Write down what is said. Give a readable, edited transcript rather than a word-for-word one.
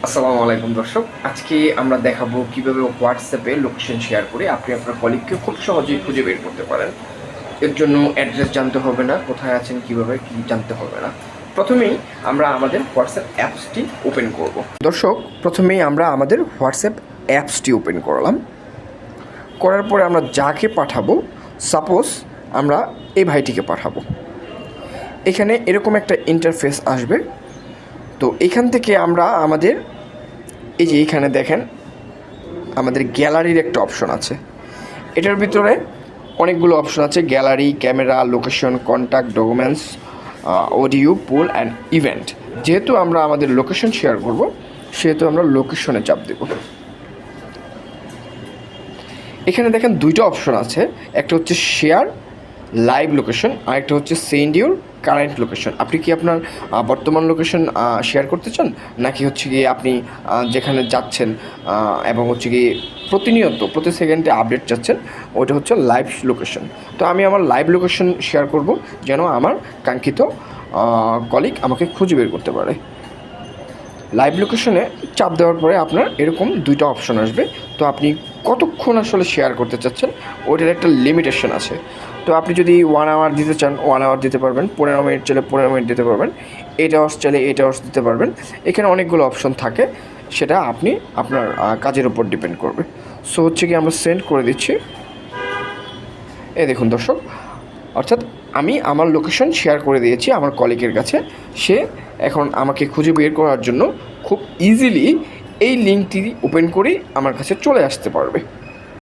আসসালামু আলাইকুম দর্শক, আজকে আমরা দেখাবো কিভাবে হোয়াটসঅ্যাপে লোকেশন শেয়ার করে আপনি আপনার কলিগকে খুব সহজেই খুঁজে বের করতে পারেন। এর জন্য অ্যাড্রেস জানতে হবে না, কোথায় আছেন কীভাবে কী জানতে হবে না। প্রথমেই আমরা আমাদের হোয়াটসঅ্যাপ অ্যাপসটি ওপেন করব। দর্শক, প্রথমেই আমরা আমাদের হোয়াটসঅ্যাপ অ্যাপসটি ওপেন করলাম। করার পরে আমরা যাকে পাঠাবো, সাপোজ আমরা এই ভাইটিকে পাঠাবো, এখানে এরকম একটা ইন্টারফেস আসবে। তো এখান থেকে আমরা আমাদের এই যে এখানে দেখেন আমাদের গ্যালারির একটা অপশন আছে। এটার ভিতরে অনেকগুলো অপশন আছে: gallery, camera, location, contact, documents, audio, poll and event. যেহেতু আমরা আমাদের লোকেশন শেয়ার করব, সেহেতু আমরা লোকেশনে চাপ দেব। এখানে দেখেন দুইটা অপশন আছে, একটা হচ্ছে শেয়ার লাইভ লোকেশন, আরেকটা হচ্ছে সেন্ড ইউর কারেন্ট লোকেশন। আপনি কি আপনার বর্তমান লোকেশন শেয়ার করতে চান, নাকি হচ্ছে গিয়ে আপনি যেখানে যাচ্ছেন এবং হচ্ছে গিয়ে প্রতিনিয়ত প্রতি সেকেন্ডে আপডেট চাচ্ছেন, ওইটা হচ্ছে লাইভ লোকেশন। তো আমি আমার লাইভ লোকেশন শেয়ার করব, যেন আমার কাঙ্ক্ষিত কলিগ আমাকে খুঁজে বের করতে পারে। লাইভ লোকেশনে চাপ দেওয়ার পরে আপনার এরকম দুইটা অপশন আসবে। তো আপনি কতক্ষণ আসলে শেয়ার করতে চাচ্ছেন, ওইটার একটা লিমিটেশন আছে। তো আপনি যদি 1 আওয়ার দিতে চান 1 আওয়ার দিতে পারবেন, 15 মিনিট চাইলে 15 মিনিট দিতে পারবেন, 8 আওয়ার্স চাইলে 8 আওয়ার্স দিতে পারবেন। এখানে অনেকগুলো অপশন থাকে, সেটা আপনি আপনার কাজের উপর ডিপেন্ড করবে। সো হচ্ছে কি আমরা সেন্ড করে দিচ্ছি। এই দেখুন দর্শক, অর্থাৎ আমি আমার লোকেশন শেয়ার করে দিয়েছি আমার কলিগের কাছে। সে এখন আমাকে খুঁজে বের করার জন্য খুব ইজিলি এই লিঙ্কটি ওপেন করেই আমার কাছে চলে আসতে পারবে।